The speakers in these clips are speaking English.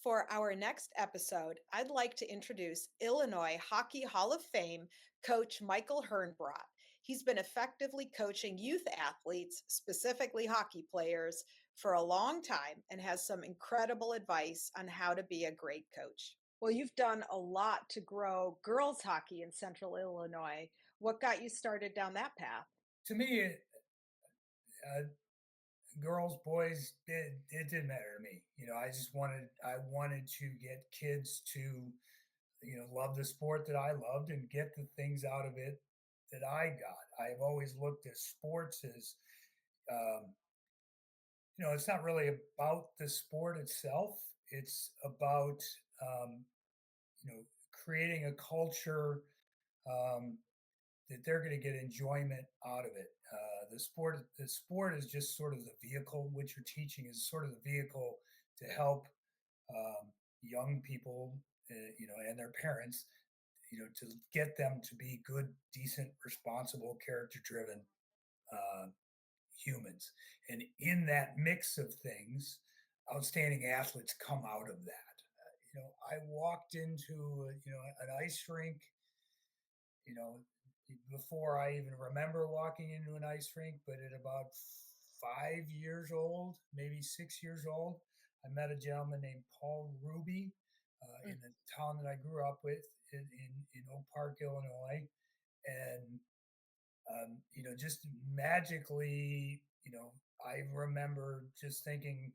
For our next episode, I'd like to introduce Illinois Hockey Hall of Fame coach Michael Hernbrott. He's been effectively coaching youth athletes, specifically hockey players, for a long time and has some incredible advice on how to be a great coach. Well, you've done a lot to grow girls hockey in central Illinois. What got you started down that path? To me, uh, girls, boys, it didn't matter to me. I wanted to get kids to, love the sport that I loved and get the things out of it that I got. I've always looked at sports as, um, it's not really about the sport itself. It's about, um, you know, creating a culture um, that they're going to get enjoyment out of it. The sport is just sort of the vehicle. What you're teaching is sort of the vehicle to help young people, and their parents, to get them to be good, decent, responsible, character-driven uh, humans. And in that mix of things, outstanding athletes come out of that. I walked into an ice rink you know, before I even remember walking into an ice rink, but at about 5 years old, maybe 6 years old, I met a gentleman named Paul Ruby in Mm. the town that I grew up with in Oak Park, Illinois. And, just magically, I remember just thinking,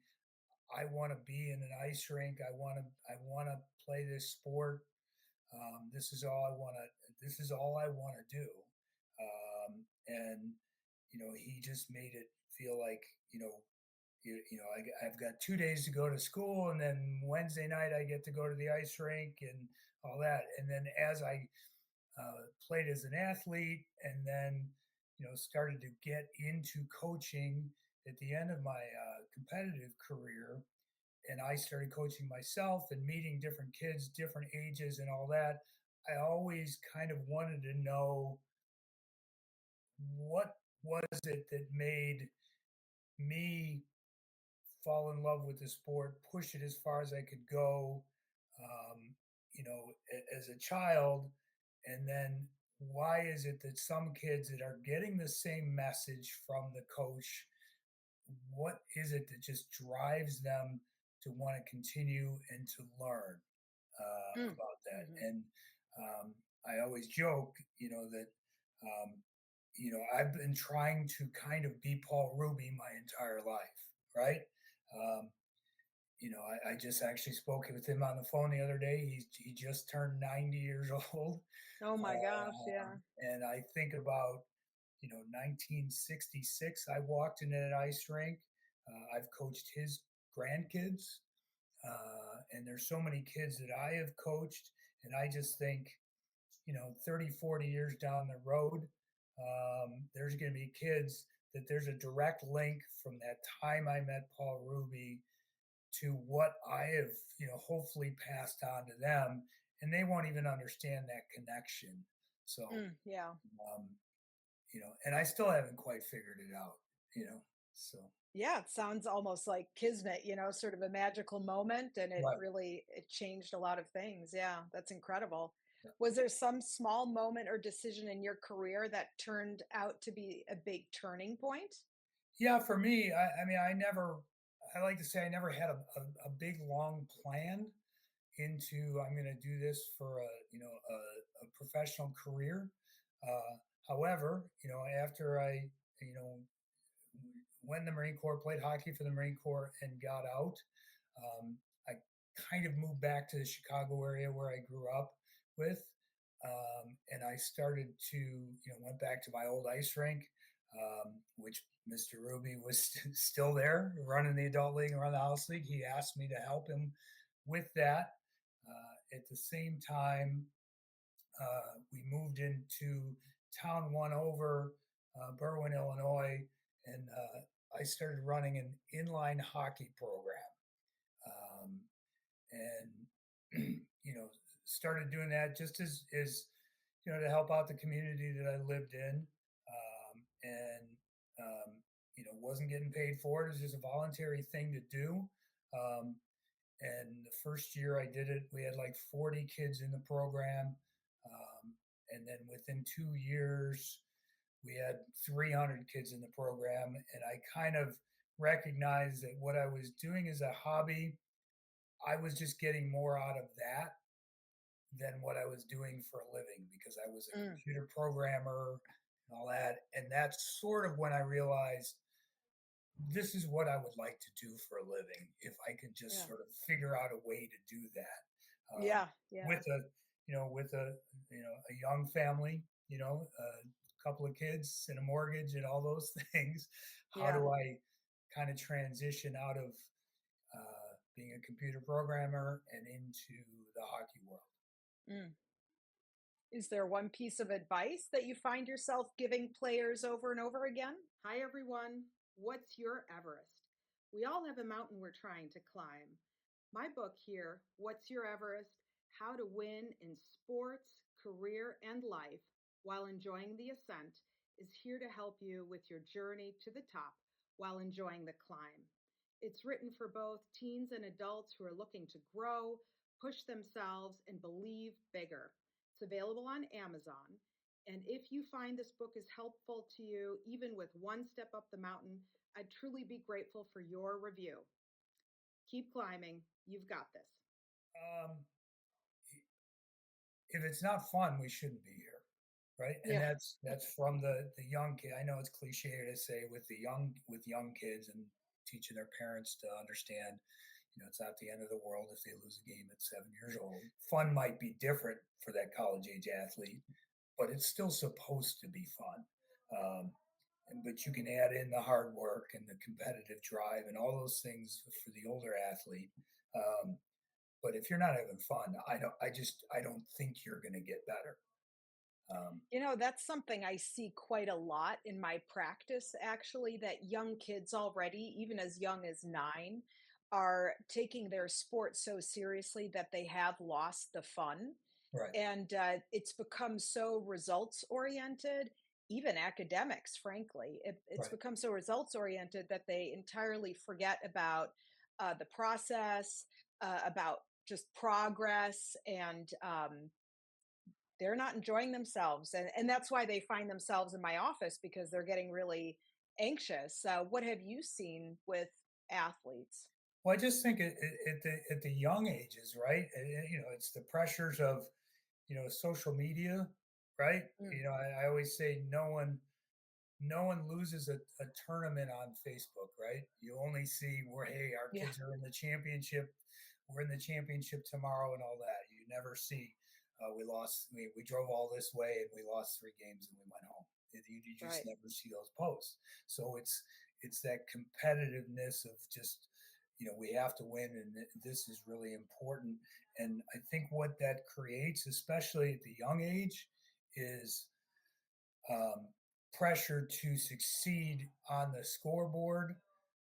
I want to be in an ice rink. I want to play this sport. This is all I want to. This is all I want to do. And he just made it feel like I've got 2 days to go to school, and then Wednesday night I get to go to the ice rink and all that. And then as I played as an athlete, and then started to get into coaching at the end of my competitive career, and I started coaching myself and meeting different kids, different ages, and all that, I always kind of wanted to know what was it that made me fall in love with the sport, push it as far as I could go, as a child. And then why is it that some kids that are getting the same message from the coach, what is it that just drives them to want to continue and to learn Mm. about that? Mhm. And I always joke, that um, I've been trying to kind of be Paul Ruby my entire life, right? Um, I just actually spoke with him on the phone the other day. He just turned 90 years old, Oh my gosh, yeah. and I think about 1966. I walked in an ice rink. I've coached his grandkids, and there's so many kids that I have coached, and I just think 30, 40 years down the road, there's going to be kids that there's a direct link from that time I met Paul Ruby to what I have, hopefully passed on to them, and they won't even understand that connection. So, Yeah. um, and I still haven't quite figured it out, so. Yeah, it sounds almost like kismet, sort of a magical moment, and Right. it changed a lot of things. Yeah, that's incredible. Yeah. Was there some small moment or decision in your career that turned out to be a big turning point? Yeah, for me, I like to say I never had a big long plan into I'm going to do this for a professional career. However, after I you know went in the Marine Corps, played hockey for the Marine Corps, and got out, I kind of moved back to the Chicago area where I grew up with, and I started to went back to my old ice rink, which Mr. Ruby was still there running the adult league and running the house league. He asked me to help him with that. At the same time, we moved into town one over, Berwyn, Illinois, and I started running an inline hockey program, um, and started doing that just as to help out the community that I lived in, and wasn't getting paid for it. It was just a voluntary thing to do. Um, And the first year I did it, we had like 40 kids in the program. And then within 2 years, we had 300 kids in the program. And I kind of recognized that what I was doing as a hobby, I was just getting more out of that than what I was doing for a living because I was a Mm, computer programmer and all that. And that's sort of when I realized this is what I would like to do for a living if I could just yeah. sort of figure out a way to do that Yeah. Yeah. with a with a a young family, a couple of kids and a mortgage and all those things. How Yeah. do I kind of transition out of being a computer programmer and into the hockey world? Mm. Is there one piece of advice that you find yourself giving players over and over again? Hi, everyone. What's your Everest? We all have a mountain we're trying to climb. My book here, What's Your Everest? How to Win in Sports, Career, and Life While Enjoying the Ascent, is here to help you with your journey to the top while enjoying the climb. It's written for both teens and adults who are looking to grow, push themselves, and believe bigger. It's available on Amazon. And if you find this book is helpful to you, even with one step up the mountain, I'd truly be grateful for your review. Keep climbing. You've got this. Um, if it's not fun, we shouldn't be here, right? And Yeah. that's from the young kid. I know it's cliche to say with young kids and teaching their parents to understand, it's not the end of the world if they lose a game at 7 years old. Fun might be different for that college age athlete, but it's still supposed to be fun. Um, but you can add in the hard work and the competitive drive and all those things for the older athlete. Um, but if you're not having fun, I don't think you're going to get better. That's something I see quite a lot in my practice, actually, that young kids already, even as young as 9, are taking their sport so seriously that they have lost the fun. Right, And it's become so results oriented, even academics, frankly. It's right. become so results oriented that they entirely forget about the process, about just progress, and they're not enjoying themselves, and that's why they find themselves in my office because they're getting really anxious. What have you seen with athletes? Well, I just think at the young ages, right? It's the pressures of social media, right? Mm, I always say no one loses a tournament on Facebook, right? You only see where, hey, our yeah, kids are in the championship. We're in the championship tomorrow and all that. You never see, we lost, we drove all this way and we lost 3 games and we went home. You just right. never see those posts. So it's that competitiveness of just, we have to win and this is really important. And I think what that creates, especially at the young age, is um, pressure to succeed on the scoreboard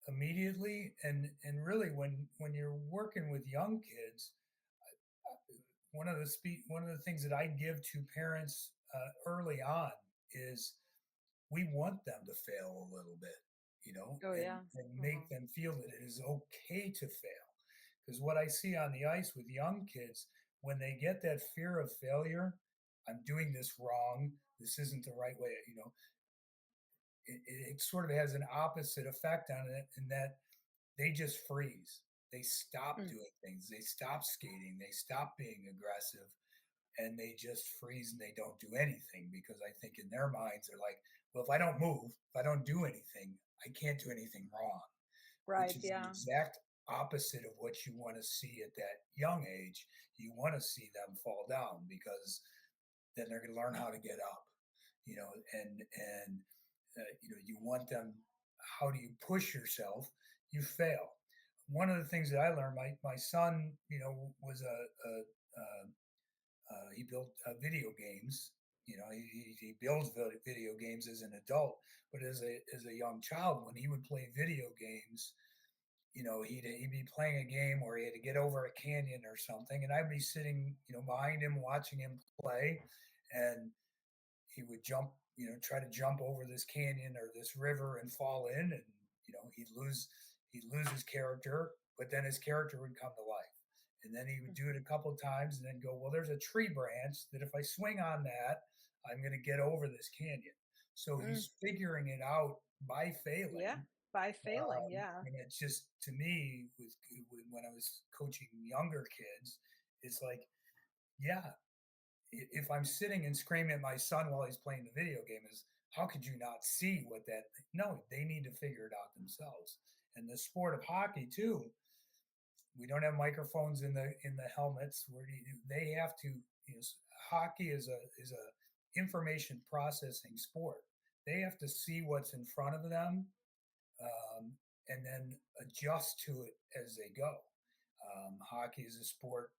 immediately. And really, when you're working with young kids, one of the things that I give to parents early on is we want them to fail a little bit, Oh yeah. and Uh-huh. make them feel that it is okay to fail. Because what I see on the ice with young kids, when they get that fear of failure, I'm doing this wrong. This isn't the right way. It sort of has an opposite effect on it in that they just freeze. They stop Mm, doing things. They stop skating. They stop being aggressive and they just freeze and they don't do anything because I think in their minds they're like, well, if I don't move, if I don't do anything, I can't do anything wrong, which right. is the Yeah. exact opposite of what you want to see at that young age. You want to see them fall down because then they're going to learn how to get up, and you want them. How do you push yourself? You fail. One of the things that I learned, my son, was he built video games. He builds video games as an adult, but as a young child, when he would play video games, he'd be playing a game where he had to get over a canyon or something, and I'd be sitting, behind him watching him play, and he would jump, try to jump over this canyon or this river and fall in, and he'd lose his character, but then his character would come to life. And then he would do it a couple of times and then go, well, there's a tree branch that if I swing on that, I'm going to get over this canyon. So Mm, he's figuring it out by yeah, failing. by failing. Yeah. And it's just, to me, when I was coaching younger kids, it's like, yeah, if I'm sitting and screaming at my son while he's playing the video game, is how could you not see what that? No, they need to figure it out themselves. And the sport of hockey too, we don't have microphones in the helmets. Where they have to? Hockey is a information processing sport. They have to see what's in front of them, um, and then adjust to it as they go. Hockey is a sport,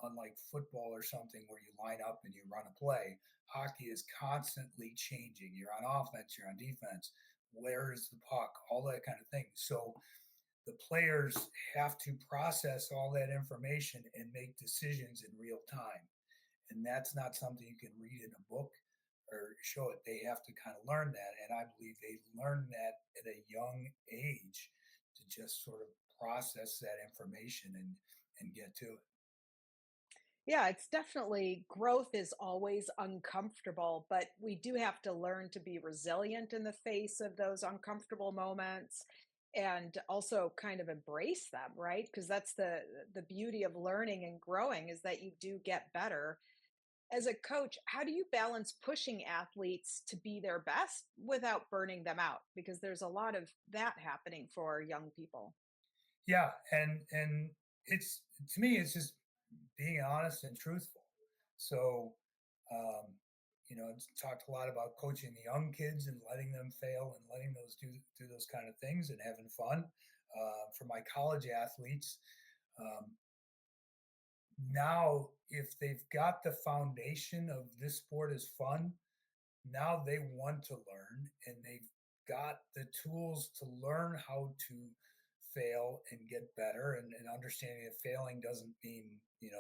unlike football or something where you line up and you run a play. Hockey is constantly changing. You're on offense, you're on defense. Where is the puck? All that kind of thing. So the players have to process all that information and make decisions in real time. And that's not something you can read in a book or show it. They have to kind of learn that. And I believe they learn that at a young age to just sort of process that information and get to it. Yeah, it's definitely growth is always uncomfortable, but we do have to learn to be resilient in the face of those uncomfortable moments and also kind of embrace them, right? Because that's the beauty of learning and growing is that you do get better. As a coach, how do you balance pushing athletes to be their best without burning them out? Because there's a lot of that happening for young people. Yeah, and it's, to me, it's just being honest and truthful. So, um, it's talked a lot about coaching the young kids and letting them fail and letting those do those kind of things and having fun. For my college athletes, um, now if they've got the foundation of this sport is fun, now they want to learn and they've got the tools to learn how to fail and get better, and understanding that failing doesn't mean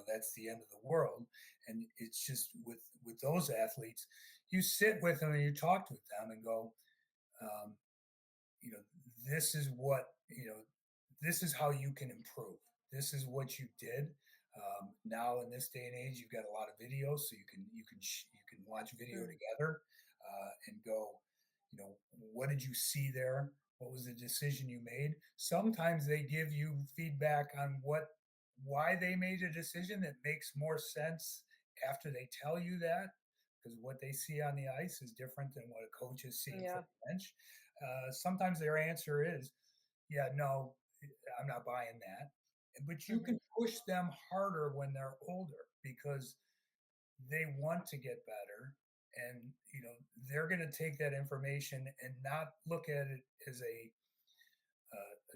that's the end of the world. And it's just with those athletes, you sit with them and you talk with them and go, um, you know this is what this is how you can improve. This is what you did. Now in this day and age, you've got a lot of videos, so you can watch video Mm, together, and go, what did you see there? What was the decision you made? Sometimes they give you feedback on why they made a decision that makes more sense after they tell you that, because what they see on the ice is different than what a coach is seeing from yeah. the bench. Sometimes their answer is, yeah, no, I'm not buying that. But you Mhm. can push them harder when they're older because they want to get better, and they're going to take that information and not look at it as a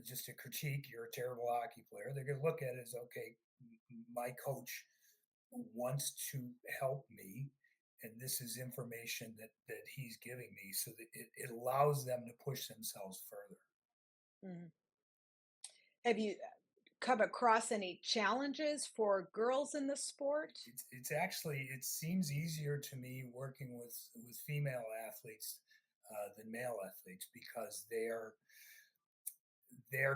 just a critique. You're a terrible hockey player. They're going to look at it as, okay, my coach wants to help me, and this is information that he's giving me, so that it allows them to push themselves further. Mhm. Have you come across any challenges for girls in the sport? It's actually, it seems easier to me working with female athletes than male athletes, because they're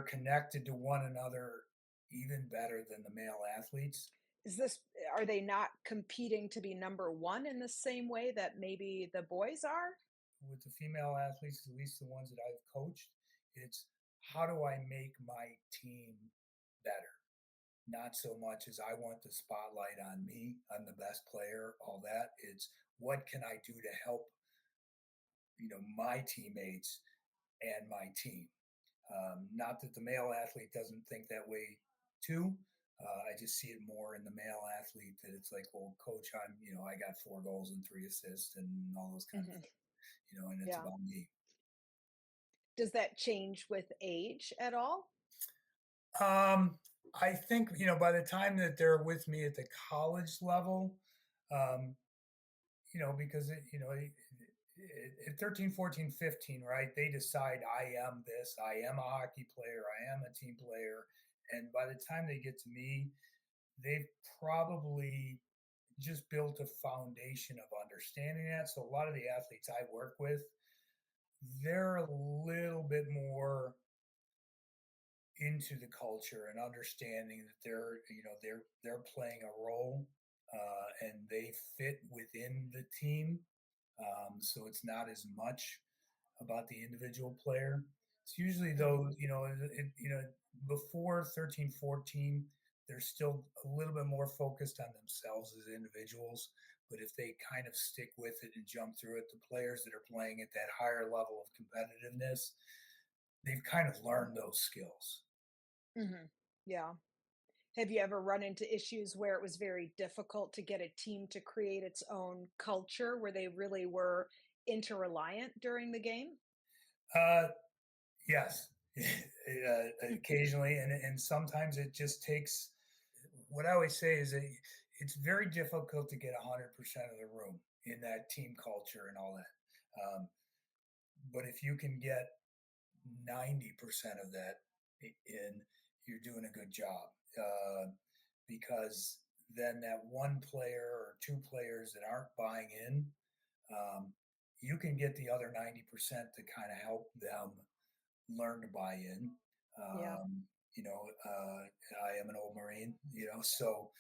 connected to one another even better than the male athletes. Is this Are they not competing to be number 1 in the same way that maybe the boys are? With the female athletes, at least the ones that I've coached, it's how do I make my team better? Not so much as I want the spotlight on me, I'm the best player, all that. It's what can I do to help my teammates and my team. Not that the male athlete doesn't think that way too. I just see it more in the male athlete that it's like, well, coach, I got 4 goals and 3 assists and all those kind of Mhm. things, and it's Yeah. about me. Does that change with age at all? Um, I think, by the time that they're with me at the college level, um, because at 13, 14, 15, right, they decide I am this, I am a hockey player, I am a team player. And by the time they get to me, they've probably just built a foundation of understanding that. So a lot of the athletes I work with, they're a little bit more into the culture and understanding that they're playing a role, and they fit within the team. So it's not as much about the individual player. It's usually Mhm. those, before 13, 14, they're still a little bit more focused on themselves as individuals. But if they kind of stick with it and jump through it, the players that are playing at that higher level of competitiveness, they've kind of learned those skills. Mhm. Yeah. Have you ever run into issues where it was very difficult to get a team to create its own culture where they really were interreliant during the game? Uh, yes, occasionally, and sometimes it just takes. What I always say is that it's very difficult to get 100% of the room in that team culture and all that. But if you can get 90% of that in, you're doing a good job. Because then that one player or two players that aren't buying in, um, you can get the other 90% to kind of help them learn to buy in. Yeah. Um, I am an old Marine, so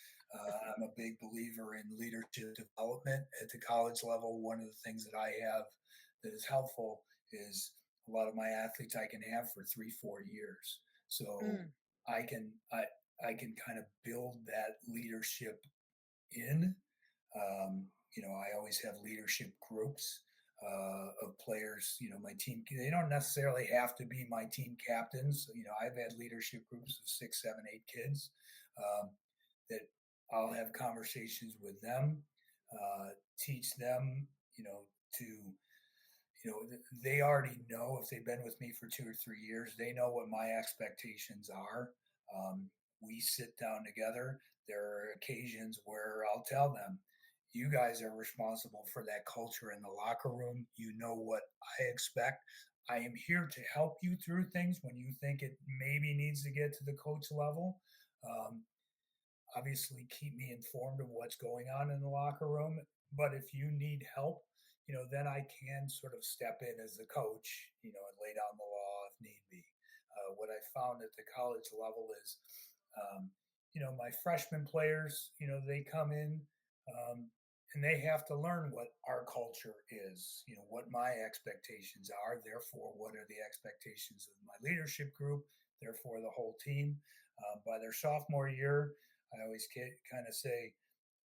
I'm a big believer in leadership development at the college level. One of the things that I have that is helpful is a lot of my athletes I can have for 3, 4 years. So Mm. I can, I, I can kind of build that leadership in. I always have leadership groups of players. My team, they don't necessarily have to be my team captains. I've had leadership groups of 6, 7, 8 kids um, that I'll have conversations with them, teach them, to they already know if they've been with me for 2 or 3 years, they know what my expectations are. Um, we sit down together. There are occasions where I'll tell them, you guys are responsible for that culture in the locker room. You know what I expect. I am here to help you through things when you think it maybe needs to get to the coach level. Um, Obviously keep me informed of what's going on in the locker room. But if you need help, then I can sort of step in as the coach, and lay down the law if need be. What I found at the college level is, um, my freshman players, they come in, um, and they have to learn what our culture is, what my expectations are. Therefore, what are the expectations of my leadership group? Therefore, the whole team. By their sophomore year, I always kind of say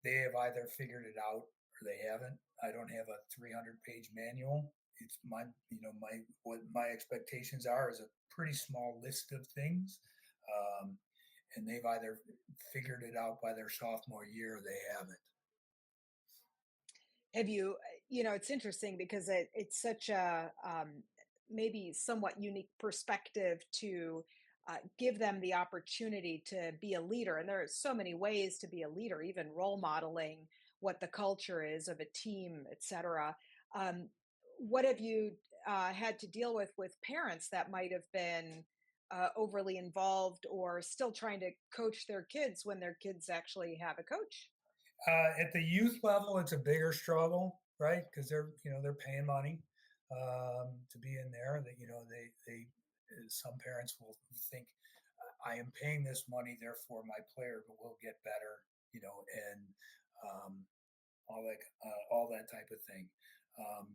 they have either figured it out or they haven't. I don't have a 300-page manual. It's what my expectations are is a pretty small list of things, um, and they've either figured it out by their sophomore year or they haven't. Have you, it's interesting because it's such a maybe somewhat unique perspective to give them the opportunity to be a leader. And there are so many ways to be a leader, even role modeling what the culture is of a team, etc. Um, what have you had to deal with parents that might have been overly involved or still trying to coach their kids when their kids actually have a coach? At the youth level, it's a bigger struggle, right? Because they're paying money to be in there. That they some parents will think I am paying this money, therefore my player will get better, and um, all that type of thing. Um,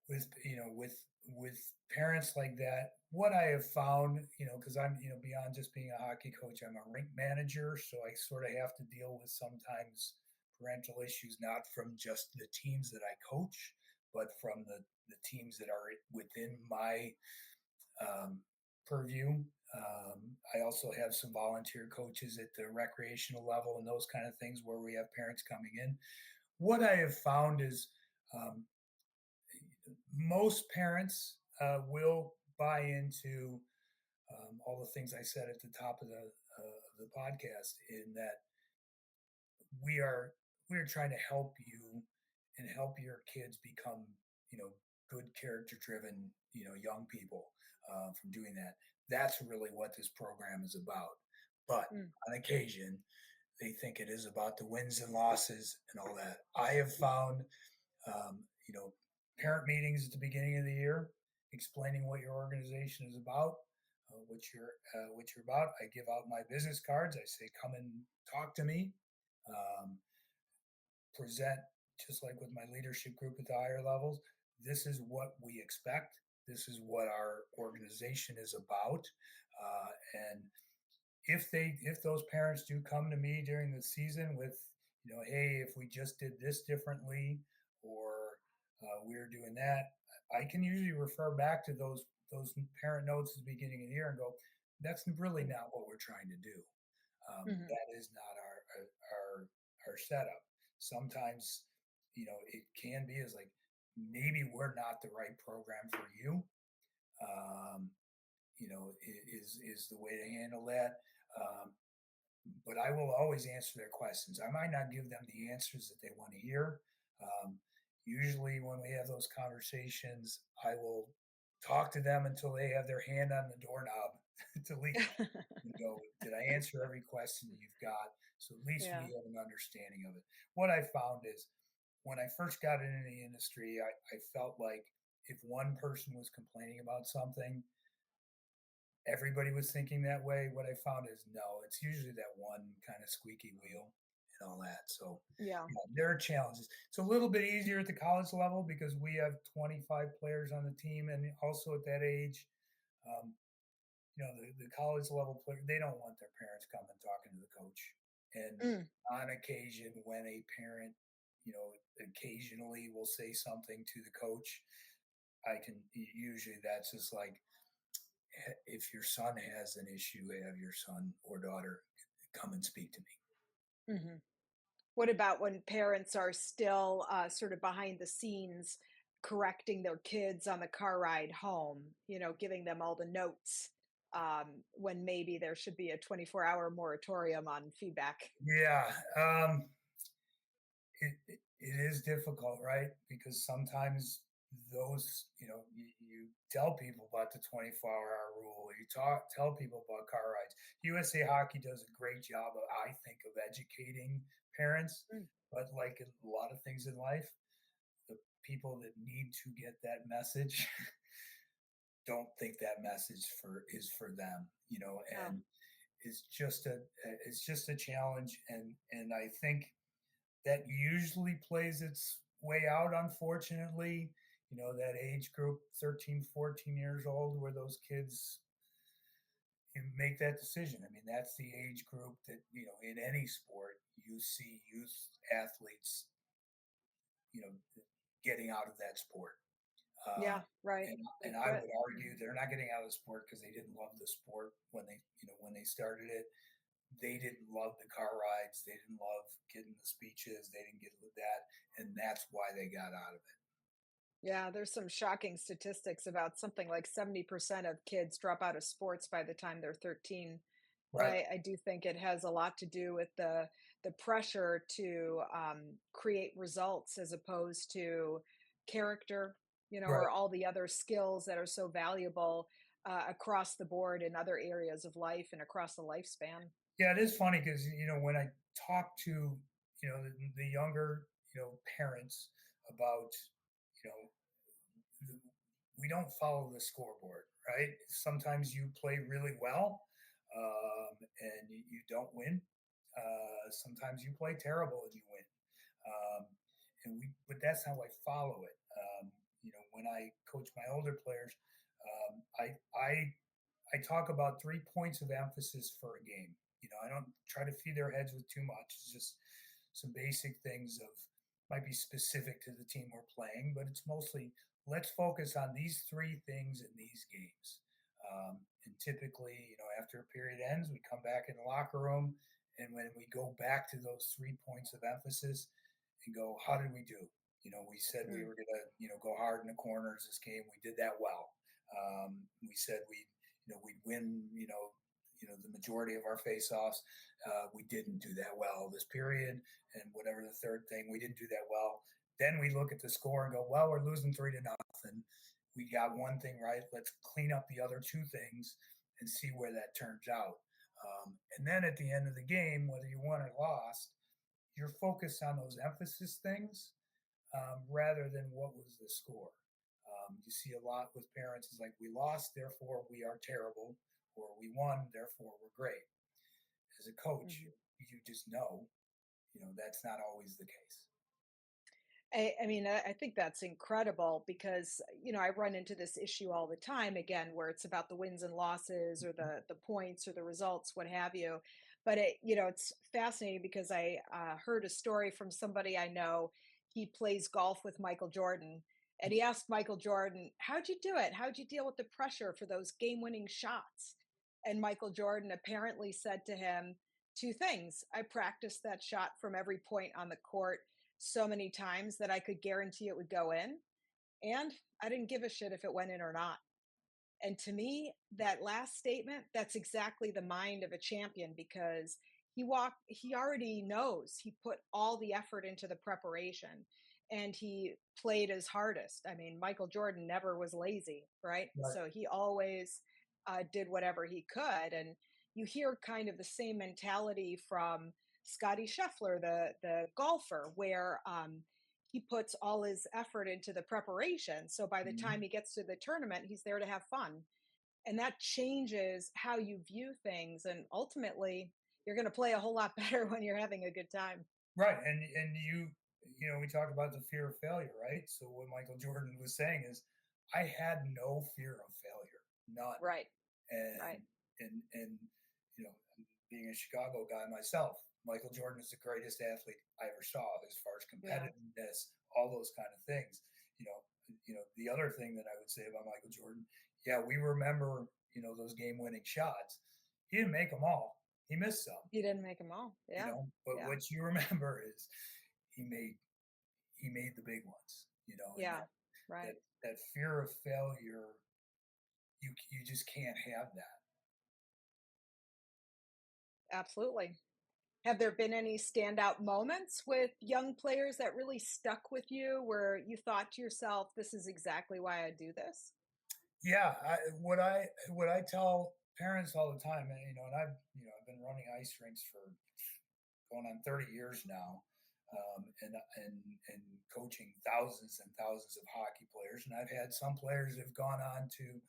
with parents like that, what I have found, because I'm beyond just being a hockey coach, I'm a rink manager, so I sort of have to deal with sometimes parental issues, not from just the teams that I coach, but from the teams that are within my um, purview. I also have some volunteer coaches at the recreational level and those kind of things where we have parents coming in. What I have found is um, most parents will buy into all the things I said at the top of the podcast. In that we are we are trying to help you and help your kids become good character driven young people from doing that. That's really what this program is about. But Mm. on occasion, they think it is about the wins and losses and all that. I have found um, you know, parent meetings at the beginning of the year, explaining what your organization is about. what you're about. I give out my business cards. I say, come and talk to me. Um, present just like with my leadership group at the higher levels. This is what we expect. This is what our organization is about. And if those parents do come to me during the season with, hey, if we just did this differently, or we're doing that, I can usually refer back to those parent notes at the beginning of the year and go, that's really not what we're trying to do. Hmm. That is not our setup. Sometimes, it can be as like, maybe we're not the right program for you. Um, is the way to handle that. Um, but I will always answer their questions. I might not give them the answers that they want to hear. Um, Usually, when we have those conversations, I will talk to them until they have their hand on the doorknob to leave and go, did I answer every question you've got? So at least we Yeah. have an understanding of it. What I found is when I first got into the industry, I felt like if one person was complaining about something, everybody was thinking that way. What I found is no, it's usually that one kind of squeaky wheel and all that. So Yeah. there are challenges. It's a little bit easier at the college level because we have 25 players on the team, and also at that age, um, the college level player, they don't want their parents coming talking to the coach. And Mm. on occasion, when a parent, occasionally will say something to the coach, I can usually that's just like, if your son has an issue, have your son or daughter come and speak to me. Hmm. What about when parents are still sort of behind the scenes correcting their kids on the car ride home, giving them all the notes when maybe there should be a 24-hour moratorium on feedback? Yeah, it is difficult, right? Because sometimes you tell people about the 24-hour rule. You tell people about car rides. USA Hockey does a great job, I think, of educating parents. Mm. But like a lot of things in life, the people that need to get that message don't think that message is for them, Oh, and it's just a challenge, and I think that usually plays its way out, unfortunately. That age group, 13, 14 years old, where those kids make that decision. I mean, that's the age group that, in any sport, you see youth athletes, you know, getting out of that sport. Uh, yeah, right. and They and I quit. would argue they're not getting out of the sport because they didn't love the sport when they started it. They didn't love the car rides. They didn't love getting the speeches. They didn't get that, and that's why they got out of it. Yeah, there's some shocking statistics about something like 70% of kids drop out of sports by the time they're 13. And Right, I do think it has a lot to do with the pressure to create results as opposed to character, right. or all the other skills that are so valuable across the board in other areas of life and across the lifespan. Yeah, it is funny because when I talk to the younger parents about you know we don't follow the scoreboard, right? Sometimes you play really well, and you don't win. Sometimes you play terrible and you win. Um, but that's how I follow it. When I coach my older players, I talk about 3 points of emphasis for a game. I don't try to feed their heads with too much. It's just some basic things of might be specific to the team we're playing, but it's mostly let's focus on these three things in these games. And typically, after a period ends, we come back in the locker room, and when we go back to those 3 points of emphasis and go, how did we do? We said we Mm. were going to, go hard in the corners this game. We did that well. We said we'd win, the majority of our faceoffs. We didn't do that well this period, and whatever the third thing, we didn't do that well. Then we look at the score and go, well, we're losing 3-0. We got one thing right. Let's clean up the other two things and see where that turns out. And then at the end of the game, whether you won or lost, you're focused on those emphasis things rather than what was the score. You see a lot with parents is like, we lost, therefore we are terrible. therefore we won, therefore we're great. As a coach, Mhm. you just know, that's not always the case. I mean, I think that's incredible because, I run into this issue all the time again, where it's about the wins and losses or the points or the results, what have you. But it's fascinating because I heard a story from somebody I know. He plays golf with Michael Jordan, and he asked Michael Jordan, "How'd you do it? How'd you deal with the pressure for those game-winning shots?" And Michael Jordan apparently said to him two things: "I practiced that shot from every point on the court so many times that I could guarantee it would go in. And I didn't give a shit if it went in or not." And to me, that last statement, that's exactly the mind of a champion because he already knows he put all the effort into the preparation and he played his hardest. I mean, Michael Jordan never was lazy, right? Right. So he always did whatever he could. And you hear kind of the same mentality from Scotty Scheffler, the golfer, where he puts all his effort into the preparation. So by the time Mhm. he gets to the tournament, he's there to have fun. And that changes how you view things. And ultimately, you're going to play a whole lot better when you're having a good time. Right. And we talk about the fear of failure, right? So what Michael Jordan was saying is, I had no fear of failure, none. Right. And Right. and you know, being a Chicago guy myself, Michael Jordan is the greatest athlete I ever saw as far as Yeah. competitiveness, all those kind of things. You know, the other thing that I would say about Michael Jordan, yeah, we remember, those game-winning shots. He didn't make them all. He missed some, You didn't make them all. Yeah. but Yeah. what you remember is he made he made the big ones, and Yeah. Right. that fear of failure, you just can't have that. Absolutely. Have there been any standout moments with young players that really stuck with you where you thought to yourself, this is exactly why I do this? Yeah, what I tell parents all the time, and I've been running ice rinks for going on 30 years now, and coaching thousands and thousands of hockey players, and I've had some players that have gone on to,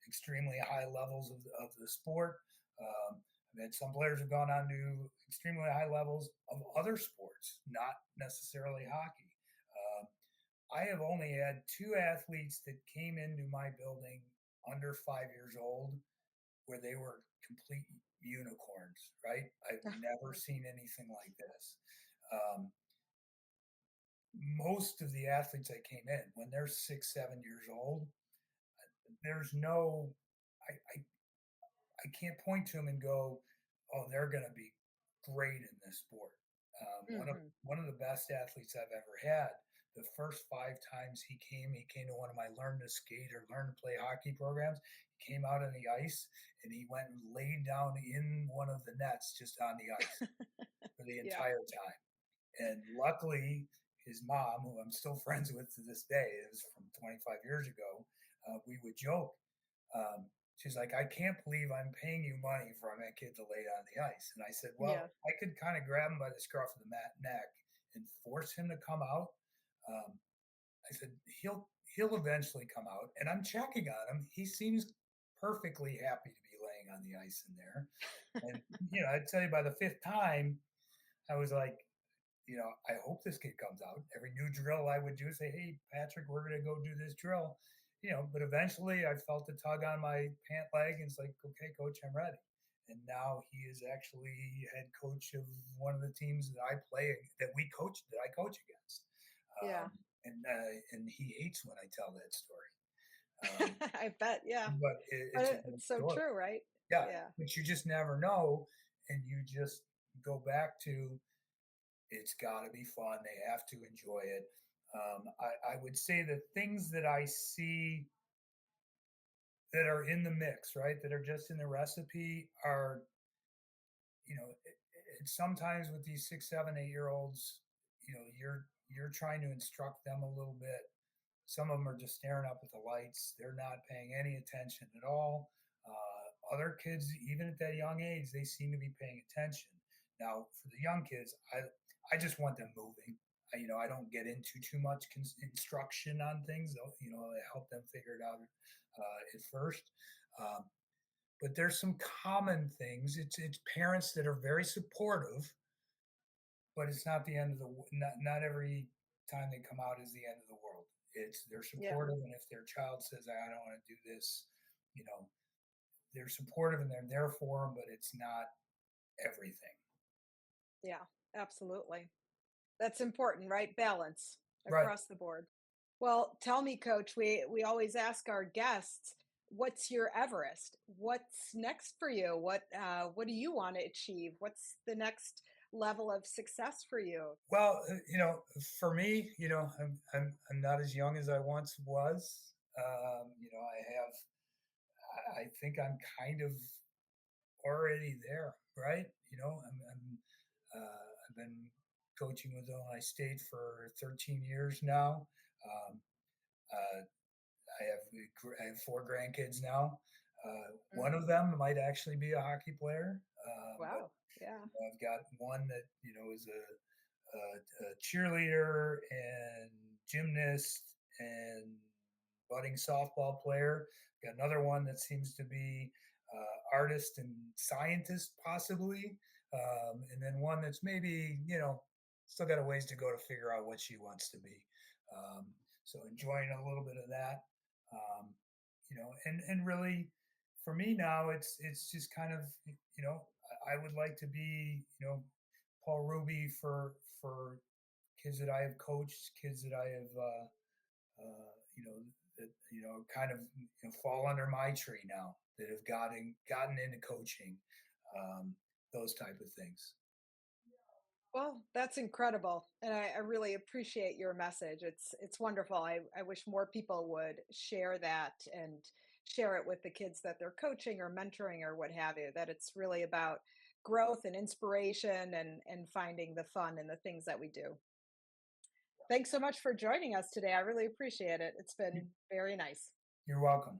extremely high levels of the sport. I've had some players have gone on to extremely high levels of other sports, not necessarily hockey. I have only had two athletes that came into my building under 5 years old where they were complete unicorns, right? I've never seen anything like this. Um, most of the athletes that came in, when they're 6, 7 years old, there's no, I, I, I can't point to them and go, oh, they're going to be great in this sport. Hmm. One of the best athletes I've ever had. The first 5 times he came to one of my learn to skate or learn to play hockey programs. He came out on the ice and he went and laid down in one of the nets just on the ice for the Yeah. entire time. And luckily, his mom, who I'm still friends with to this day, it was from 25 years ago, we would joke. She's like, I can't believe I'm paying you money for that kid to lay on the ice. And I said, Yeah. well, I could kind of grab him by the scruff of the neck and force him to come out. Um, I said, he'll eventually come out. And I'm checking on him. He seems perfectly happy to be laying on the ice in there. And, I'd tell you by the fifth time, I was like, I hope this kid comes out. Every new drill I would do, say, hey, Patrick, we're going to go do this drill. But eventually I felt the tug on my pant leg and it's like, okay, coach, I'm ready. And now he is actually head coach of one of the teams that I play, that I coach against. Yeah. And he hates when I tell that story. Um, I bet. Yeah. but it's a But good it's so story. true, right? Yeah. Yeah. But you just never know. And you just go back to, it's got to be fun. They have to enjoy it. I would say the things that I see that are in the mix, right, that are just in the recipe are, sometimes with these 6, 7, 8 year olds, you're trying to instruct them a little bit. Some of them are just staring up at the lights. They're not paying any attention at all. Other kids, even at that young age, they seem to be paying attention. Now, for the young kids, I just want them moving. I don't get into too much instruction on things. I help them figure it out at first. Um, but there's some common things. It's parents that are very supportive, but it's not the end of the not every time they come out is the end of the world. It's they're Yeah. supportive, and if their child says, "I don't want to do this," you know, they're supportive and they're there for them, but it's not everything. Yeah. Absolutely. That's important, right? Balance Right. across the board. Well, tell me, coach, we always ask our guests, what's your Everest? What's next for you? What do you want to achieve? What's the next level of success for you? Well, for me, I'm not as young as I once was. I think I'm kind of already there, right? I've been coaching with Illinois State for 13 years now. Um, uh, I have four grandkids now. One Mm, of them might actually be a hockey player, but wow. Yeah. I've got one that is a cheerleader and gymnast and budding softball player. Got another one that seems to be artist and scientist, possibly, and then one that's maybe still got a ways to go to figure out what she wants to be. Um, so enjoying a little bit of that, and really for me now it's just kind of I would like to be Paul Ruby for kids that I have coached, kids that I have that kind of fall under my tree now that have gotten into coaching, um, those type of things. Well, that's incredible. And I really appreciate your message. It's wonderful. I wish more people would share that and share it with the kids that they're coaching or mentoring or what have you, that it's really about growth and inspiration and finding the fun in the things that we do. Thanks so much for joining us today. I really appreciate it. It's been very nice. You're welcome.